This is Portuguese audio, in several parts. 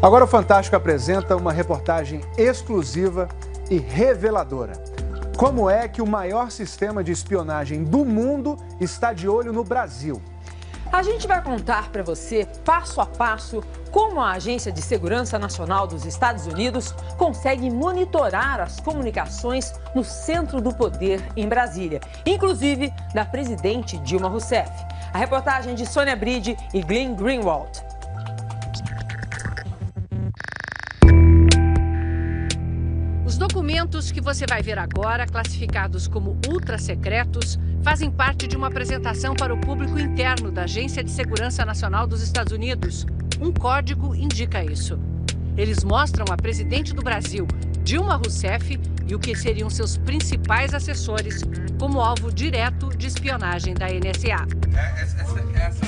Agora o Fantástico apresenta uma reportagem exclusiva e reveladora. Como é que o maior sistema de espionagem do mundo está de olho no Brasil? A gente vai contar para você, passo a passo, como a Agência de Segurança Nacional dos Estados Unidos consegue monitorar as comunicações no centro do poder em Brasília, inclusive da presidente Dilma Rousseff. A reportagem de Sônia Bride e Glenn Greenwald. Os documentos que você vai ver agora, classificados como ultra-secretos, fazem parte de uma apresentação para o público interno da Agência de Segurança Nacional dos Estados Unidos. Um código indica isso. Eles mostram a presidente do Brasil, Dilma Rousseff, e o que seriam seus principais assessores como alvo direto de espionagem da NSA.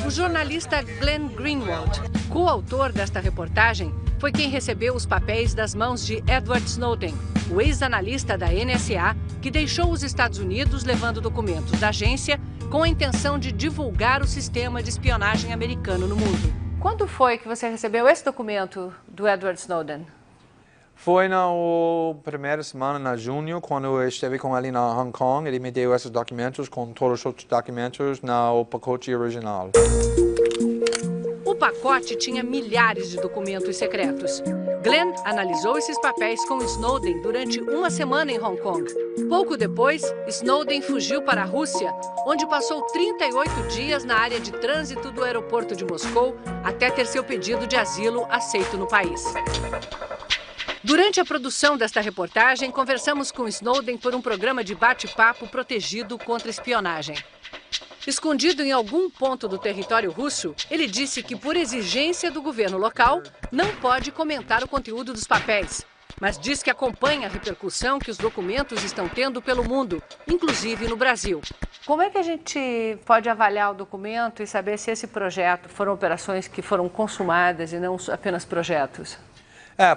O jornalista Glenn Greenwald, coautor desta reportagem, foi quem recebeu os papéis das mãos de Edward Snowden, o ex-analista da NSA, que deixou os Estados Unidos levando documentos da agência com a intenção de divulgar o sistema de espionagem americano no mundo. Quando foi que você recebeu esse documento do Edward Snowden? Foi na primeira semana de junho, quando eu estive com ele na Hong Kong. Ele me deu esses documentos com todos os outros documentos no pacote original. O pacote tinha milhares de documentos secretos. Glenn analisou esses papéis com Snowden durante uma semana em Hong Kong. Pouco depois, Snowden fugiu para a Rússia, onde passou 38 dias na área de trânsito do aeroporto de Moscou, até ter seu pedido de asilo aceito no país. Durante a produção desta reportagem, conversamos com Snowden por um programa de bate-papo protegido contra espionagem. Escondido em algum ponto do território russo, ele disse que, por exigência do governo local, não pode comentar o conteúdo dos papéis, mas diz que acompanha a repercussão que os documentos estão tendo pelo mundo, inclusive no Brasil. Como é que a gente pode avaliar o documento e saber se esse projeto foram operações que foram consumadas e não apenas projetos?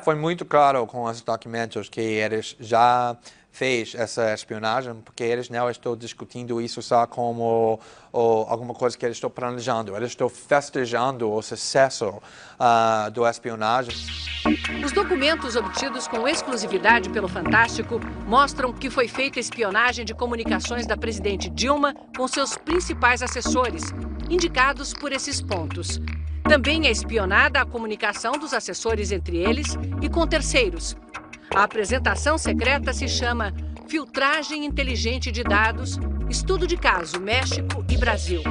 Foi muito claro com esses documentos que eles já fez essa espionagem, porque eles não estão discutindo isso só como alguma coisa que eles estão planejando. Eles estão festejando o sucesso da espionagem. Os documentos obtidos com exclusividade pelo Fantástico mostram que foi feita espionagem de comunicações da presidente Dilma com seus principais assessores, indicados por esses pontos. Também é espionada a comunicação dos assessores entre eles e com terceiros. A apresentação secreta se chama Filtragem Inteligente de Dados, Estudo de Caso, México e Brasil.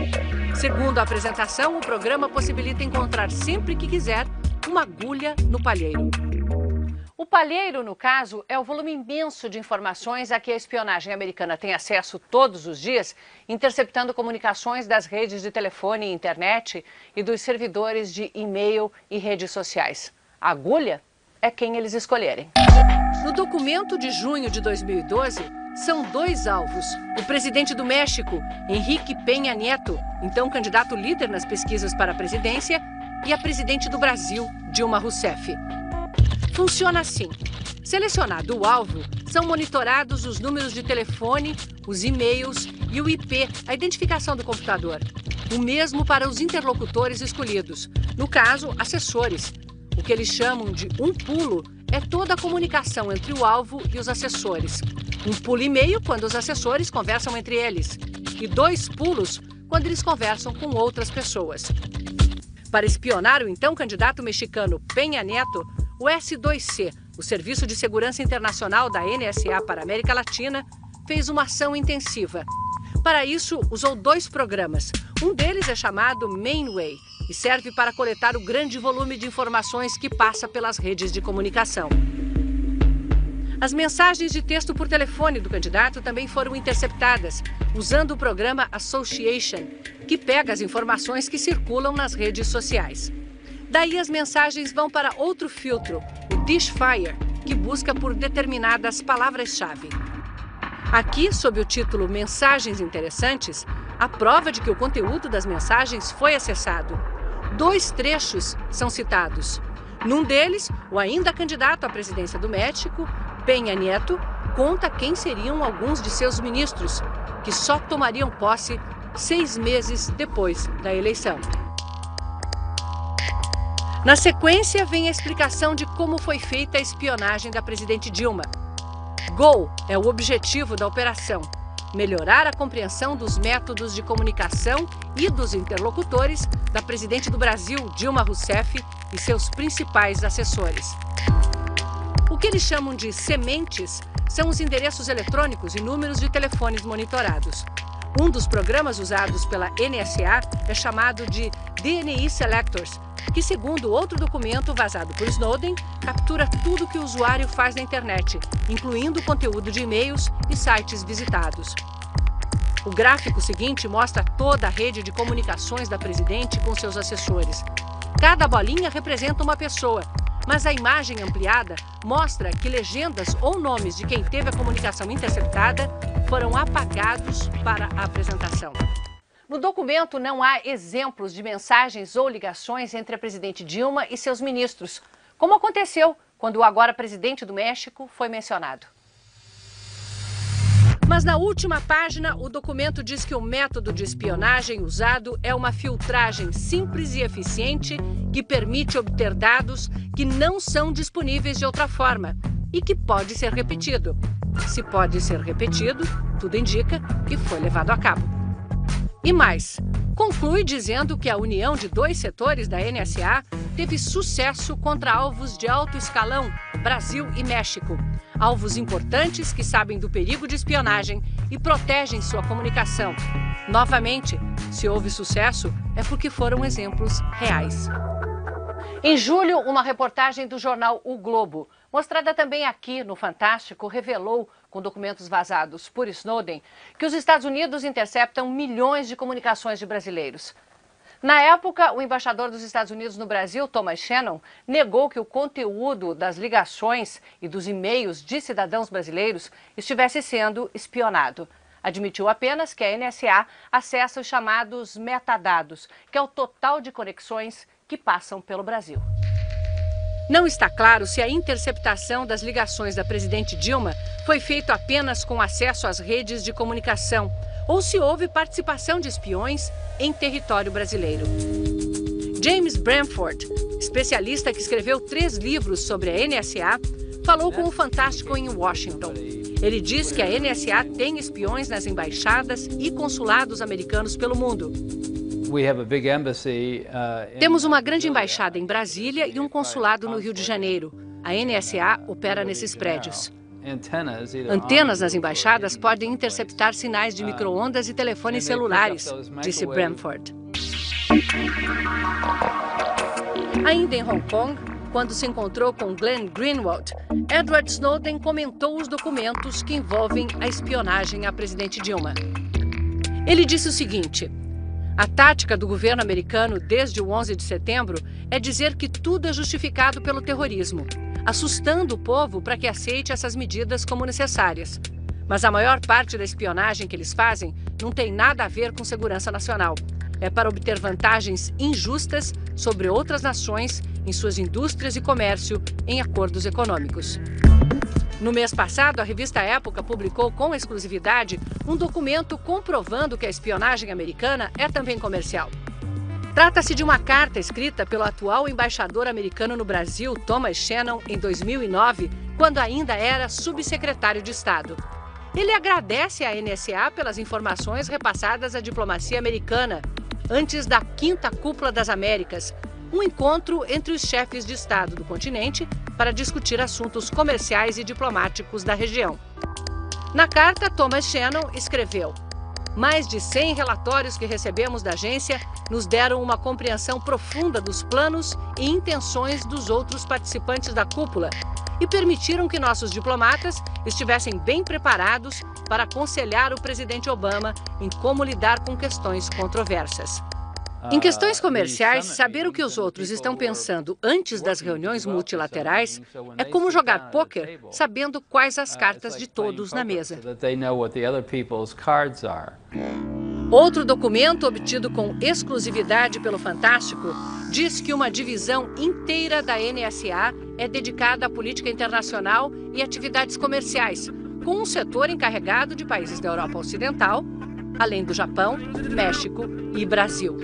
Segundo a apresentação, o programa possibilita encontrar sempre que quiser uma agulha no palheiro. O palheiro, no caso, é o volume imenso de informações a que a espionagem americana tem acesso todos os dias, interceptando comunicações das redes de telefone e internet e dos servidores de e-mail e redes sociais. A agulha é quem eles escolherem. No documento de junho de 2012, são dois alvos. O presidente do México, Enrique Peña Nieto, então candidato líder nas pesquisas para a presidência, e a presidente do Brasil, Dilma Rousseff. Funciona assim. Selecionado o alvo, são monitorados os números de telefone, os e-mails e o IP, a identificação do computador. O mesmo para os interlocutores escolhidos, no caso, assessores. O que eles chamam de um pulo é toda a comunicação entre o alvo e os assessores. Um pulo e meio quando os assessores conversam entre eles. E 2 pulos quando eles conversam com outras pessoas. Para espionar o então candidato mexicano Peña Nieto, o S2C, o Serviço de Segurança Internacional da NSA para a América Latina, fez uma ação intensiva. Para isso, usou 2 programas. Um deles é chamado Mainway e serve para coletar o grande volume de informações que passa pelas redes de comunicação. As mensagens de texto por telefone do candidato também foram interceptadas, usando o programa Association, que pega as informações que circulam nas redes sociais. Daí as mensagens vão para outro filtro, o Dishfire, que busca por determinadas palavras-chave. Aqui, sob o título Mensagens Interessantes, a prova de que o conteúdo das mensagens foi acessado. 2 trechos são citados. Num deles, o ainda candidato à presidência do México, Peña Nieto, conta quem seriam alguns de seus ministros, que só tomariam posse 6 meses depois da eleição. Na sequência, vem a explicação de como foi feita a espionagem da presidente Dilma. GO é o objetivo da operação: melhorar a compreensão dos métodos de comunicação e dos interlocutores da presidente do Brasil, Dilma Rousseff, e seus principais assessores. O que eles chamam de sementes são os endereços eletrônicos e números de telefones monitorados. Um dos programas usados pela NSA é chamado de DNI Selectors, que, segundo outro documento vazado por Snowden, captura tudo que o usuário faz na internet, incluindo conteúdo de e-mails e sites visitados. O gráfico seguinte mostra toda a rede de comunicações da presidente com seus assessores. Cada bolinha representa uma pessoa, mas a imagem ampliada mostra que legendas ou nomes de quem teve a comunicação interceptada foram apagados para a apresentação. No documento não há exemplos de mensagens ou ligações entre a presidente Dilma e seus ministros, como aconteceu quando o agora presidente do México foi mencionado. Mas na última página, o documento diz que o método de espionagem usado é uma filtragem simples e eficiente que permite obter dados que não são disponíveis de outra forma e que pode ser repetido. Se pode ser repetido, tudo indica que foi levado a cabo. E mais, conclui dizendo que a união de dois setores da NSA teve sucesso contra alvos de alto escalão, Brasil e México. Alvos importantes que sabem do perigo de espionagem e protegem sua comunicação. Novamente, se houve sucesso, é porque foram exemplos reais. Em julho, uma reportagem do jornal O Globo, mostrada também aqui no Fantástico, revelou, com documentos vazados por Snowden, que os Estados Unidos interceptam milhões de comunicações de brasileiros. Na época, o embaixador dos Estados Unidos no Brasil, Thomas Shannon, negou que o conteúdo das ligações e dos e-mails de cidadãos brasileiros estivesse sendo espionado. Admitiu apenas que a NSA acessa os chamados metadados, que é o total de conexões que passam pelo Brasil. Não está claro se a interceptação das ligações da presidente Dilma foi feita apenas com acesso às redes de comunicação ou se houve participação de espiões em território brasileiro. James Bramford, especialista que escreveu 3 livros sobre a NSA, falou com o Fantástico em Washington. Ele diz que a NSA tem espiões nas embaixadas e consulados americanos pelo mundo. Temos uma grande embaixada em Brasília e um consulado no Rio de Janeiro. A NSA opera nesses prédios. Antenas nas embaixadas podem interceptar sinais de micro-ondas e telefones celulares, disse Bramford. Ainda em Hong Kong, quando se encontrou com Glenn Greenwald, Edward Snowden comentou os documentos que envolvem a espionagem à presidente Dilma. Ele disse o seguinte: a tática do governo americano desde o 11 de setembro é dizer que tudo é justificado pelo terrorismo, assustando o povo para que aceite essas medidas como necessárias. Mas a maior parte da espionagem que eles fazem não tem nada a ver com segurança nacional. É para obter vantagens injustas sobre outras nações em suas indústrias e comércio em acordos econômicos. No mês passado, a revista Época publicou com exclusividade um documento comprovando que a espionagem americana é também comercial. Trata-se de uma carta escrita pelo atual embaixador americano no Brasil, Thomas Shannon, em 2009, quando ainda era subsecretário de Estado. Ele agradece à NSA pelas informações repassadas à diplomacia americana antes da 5ª Cúpula das Américas, um encontro entre os chefes de Estado do continente para discutir assuntos comerciais e diplomáticos da região. Na carta, Thomas Shannon escreveu: mais de 100 relatórios que recebemos da agência nos deram uma compreensão profunda dos planos e intenções dos outros participantes da cúpula e permitiram que nossos diplomatas estivessem bem preparados para aconselhar o presidente Obama em como lidar com questões controversas. Em questões comerciais, saber o que os outros estão pensando antes das reuniões multilaterais é como jogar pôquer sabendo quais as cartas de todos na mesa. Outro documento obtido com exclusividade pelo Fantástico diz que uma divisão inteira da NSA é dedicada à política internacional e atividades comerciais, com um setor encarregado de países da Europa Ocidental, além do Japão, México e Brasil.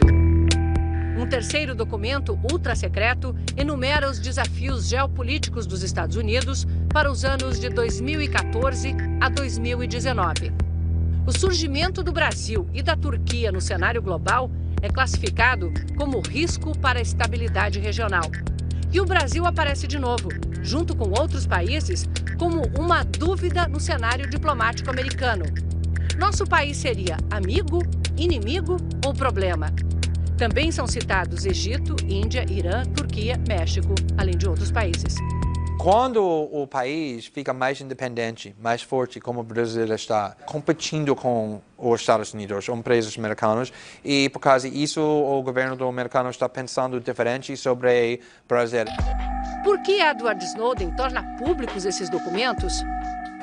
Um terceiro documento ultra-secreto enumera os desafios geopolíticos dos Estados Unidos para os anos de 2014 a 2019. O surgimento do Brasil e da Turquia no cenário global é classificado como risco para a estabilidade regional. E o Brasil aparece de novo, junto com outros países, como uma dúvida no cenário diplomático americano. Nosso país seria amigo, inimigo ou problema? Também são citados Egito, Índia, Irã, Turquia, México, além de outros países. Quando o país fica mais independente, mais forte, como o Brasil está, competindo com os Estados Unidos, empresas americanas, e por causa disso o governo americano está pensando diferente sobre o Brasil. Por que Edward Snowden torna públicos esses documentos?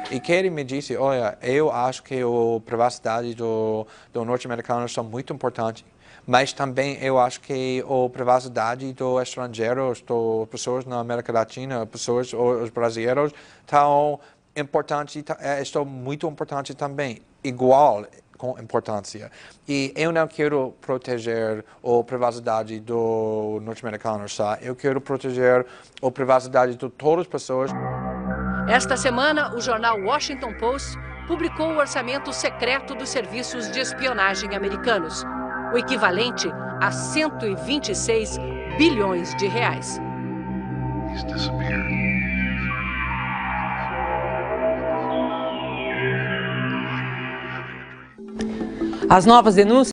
E que ele me disse, olha, eu acho que a privacidade do norte-americano são muito importante. Mas também eu acho que a privacidade dos estrangeiros, das pessoas na América Latina, os brasileiros, estão muito importante também, igual com importância. E eu não quero proteger a privacidade do norte-americano, só. Eu quero proteger a privacidade de todas as pessoas. Esta semana, o jornal Washington Post publicou o orçamento secreto dos serviços de espionagem americanos, o equivalente a 126 bilhões de reais. As novas denúncias